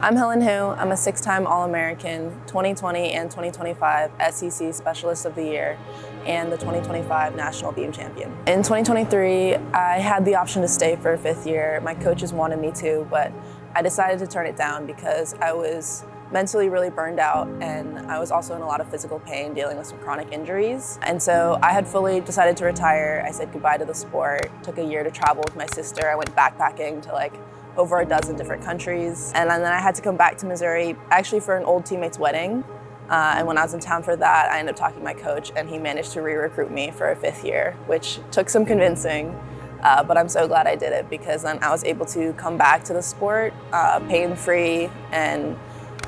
I'm Helen Hu. I'm a six-time All-American, 2020 and 2025 SEC Specialist of the Year, and the 2025 National Beam Champion. In 2023, I had the option to stay for a fifth year. My coaches wanted me to, but I decided to turn it down because I was mentally really burned out, and I was also in a lot of physical pain dealing with some chronic injuries. And so I had fully decided to retire. I said goodbye to the sport, took a year to travel with my sister. I went backpacking to over a dozen different countries. And then I had to come back to Missouri, actually for an old teammate's wedding. And when I was in town for that, I ended up talking to my coach, and he managed to re-recruit me for a fifth year, which took some convincing. But I'm so glad I did it, because then I was able to come back to the sport pain-free, and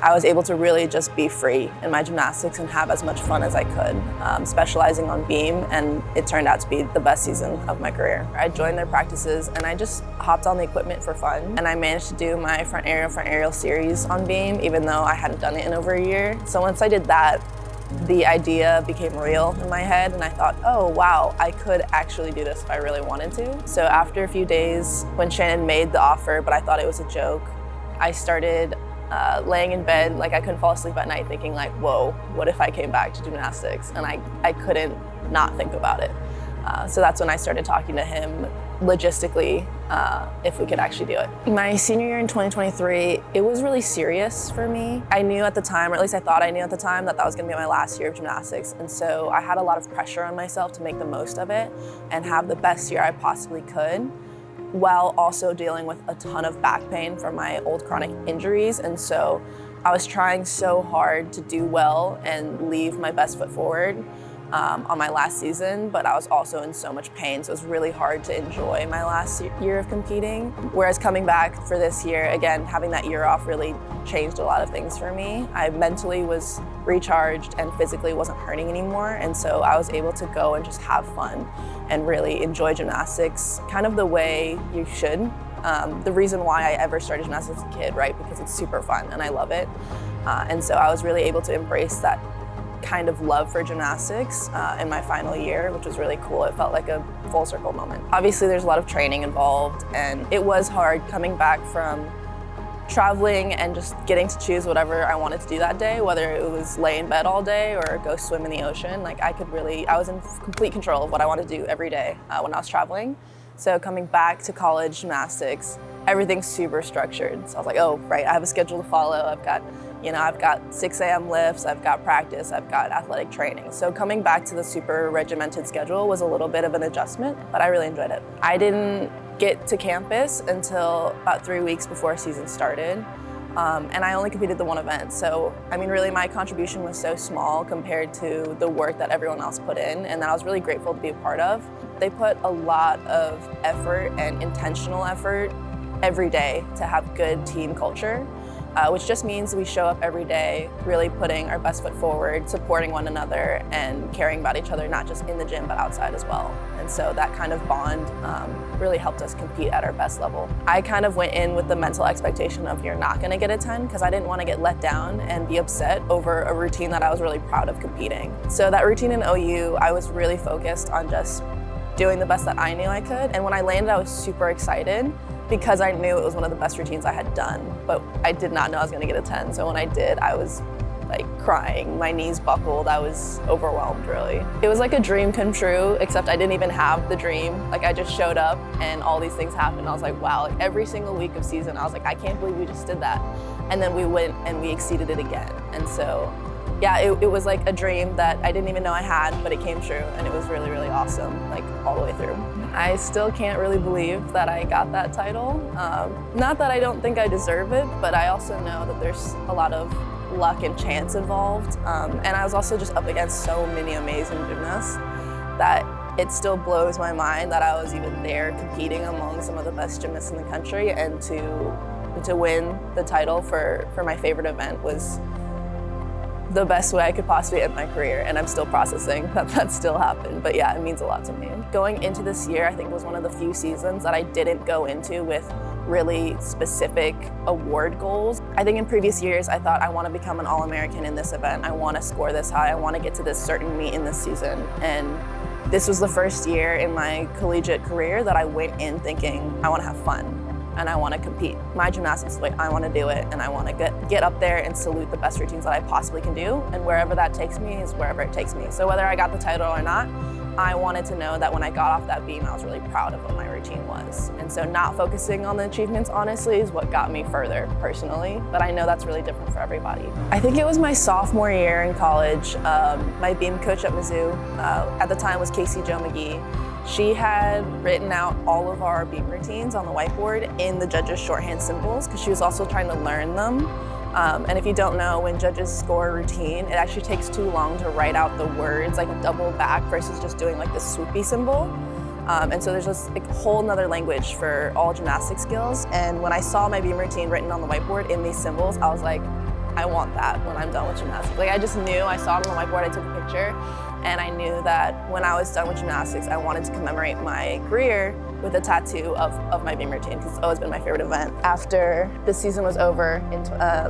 I was able to really just be free in my gymnastics and have as much fun as I could, specializing on beam, and it turned out to be the best season of my career. I joined their practices and I just hopped on the equipment for fun, and I managed to do my front aerial series on beam, even though I hadn't done it in over a year. So once I did that, the idea became real in my head, and I thought, oh wow, I could actually do this if I really wanted to. So after a few days, when Shannon made the offer, but I thought it was a joke, I started laying in bed, I couldn't fall asleep at night thinking whoa, what if I came back to gymnastics? And I couldn't not think about it. So that's when I started talking to him logistically if we could actually do it. My senior year in 2023, it was really serious for me. I knew at the time, or at least I thought I knew at the time, that was gonna be my last year of gymnastics. And so I had a lot of pressure on myself to make the most of it and have the best year I possibly could, while also dealing with a ton of back pain from my old chronic injuries. And so I was trying so hard to do well and leave my best foot forward on my last season, but I was also in so much pain, so it was really hard to enjoy my last year of competing. Whereas coming back for this year, again, having that year off really changed a lot of things for me. I mentally was recharged and physically wasn't hurting anymore, and so I was able to go and just have fun and really enjoy gymnastics kind of the way you should. The reason why I ever started gymnastics as a kid, right? Because it's super fun and I love it. And so I was really able to embrace that kind of love for gymnastics in my final year, which was really cool. It felt like a full circle moment. Obviously there's a lot of training involved, and it was hard coming back from traveling and just getting to choose whatever I wanted to do that day, whether it was lay in bed all day or go swim in the ocean. I was in complete control of what I wanted to do every day when I was traveling. So coming back to college gymnastics, everything's super structured. So I was like, oh, right, I have a schedule to follow. I've got 6 a.m. lifts, I've got practice, I've got athletic training. So coming back to the super regimented schedule was a little bit of an adjustment, but I really enjoyed it. I didn't get to campus until about 3 weeks before season started. And I only competed the one event. So, really my contribution was so small compared to the work that everyone else put in, and that I was really grateful to be a part of. They put a lot of effort and intentional effort every day to have good team culture, which just means we show up every day really putting our best foot forward, supporting one another, and caring about each other, not just in the gym, but outside as well. And so that kind of bond really helped us compete at our best level. I kind of went in with the mental expectation of you're not gonna get a 10, because I didn't want to get let down and be upset over a routine that I was really proud of competing. So that routine in OU, I was really focused on just doing the best that I knew I could. And when I landed, I was super excited, because I knew it was one of the best routines I had done, but I did not know I was gonna get a 10. So when I did, I was crying, my knees buckled, I was overwhelmed really. It was like a dream come true, except I didn't even have the dream. I just showed up and all these things happened. I was like, wow, every single week of season, I was like, I can't believe we just did that. And then we went and we exceeded it again. And so, yeah, it was like a dream that I didn't even know I had, but it came true, and it was really, really awesome, all the way through. I still can't really believe that I got that title. Not that I don't think I deserve it, but I also know that there's a lot of luck and chance involved. And I was also just up against so many amazing gymnasts that it still blows my mind that I was even there competing among some of the best gymnasts in the country, and to win the title for my favorite event was the best way I could possibly end my career, and I'm still processing that still happened, but yeah, it means a lot to me. Going into this year, I think was one of the few seasons that I didn't go into with really specific award goals. I think in previous years, I thought I want to become an All-American in this event, I want to score this high, I want to get to this certain meet in this season, and this was the first year in my collegiate career that I went in thinking I want to have fun. and I want to compete my gymnastics the way I want to do it, and I want to get up there and salute the best routines that I possibly can do, and wherever that takes me is wherever it takes me. So whether I got the title or not, I wanted to know that when I got off that beam, I was really proud of what my routine was. And so not focusing on the achievements, honestly, is what got me further personally, but I know that's really different for everybody. I think it was my sophomore year in college. My beam coach at Mizzou, at the time was Casey Jo McGee. She had written out all of our beam routines on the whiteboard in the judges' shorthand symbols, because she was also trying to learn them. And if you don't know, when judges score a routine, it actually takes too long to write out the words, like a double back versus just doing like this swoopy symbol. And so there's just a whole nother language for all gymnastic skills. And when I saw my beam routine written on the whiteboard in these symbols, I was like, I want that when I'm done with gymnastics. Like I just knew, I saw it on the whiteboard, I took a picture, and I knew that when I was done with gymnastics, I wanted to commemorate my career with a tattoo of my beam routine, because it's always been my favorite event. After the season was over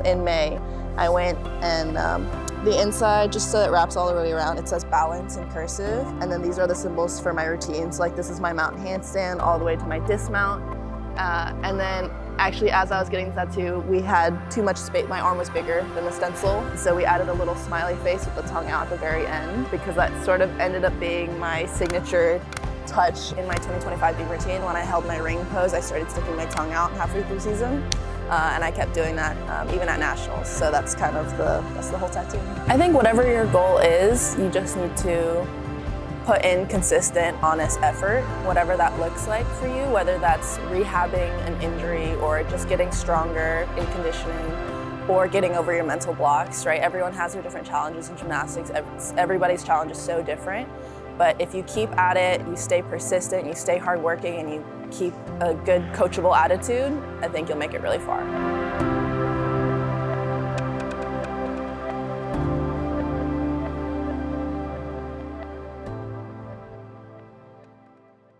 in May, I went and the inside, just so it wraps all the way around, it says balance in cursive, and then these are the symbols for my routines. Like this is my mountain handstand all the way to my dismount, and then actually, as I was getting the tattoo, we had too much space. My arm was bigger than the stencil, so we added a little smiley face with the tongue out at the very end, because that sort of ended up being my signature touch in my 2025 beam routine. When I held my ring pose, I started sticking my tongue out halfway through the season, and I kept doing that even at nationals. So that's kind of that's the whole tattoo. I think whatever your goal is, you just need to put in consistent, honest effort, whatever that looks like for you, whether that's rehabbing an injury or just getting stronger in conditioning or getting over your mental blocks, right? Everyone has their different challenges in gymnastics. Everybody's challenge is so different. But if you keep at it, you stay persistent, you stay hardworking, and you keep a good coachable attitude, I think you'll make it really far.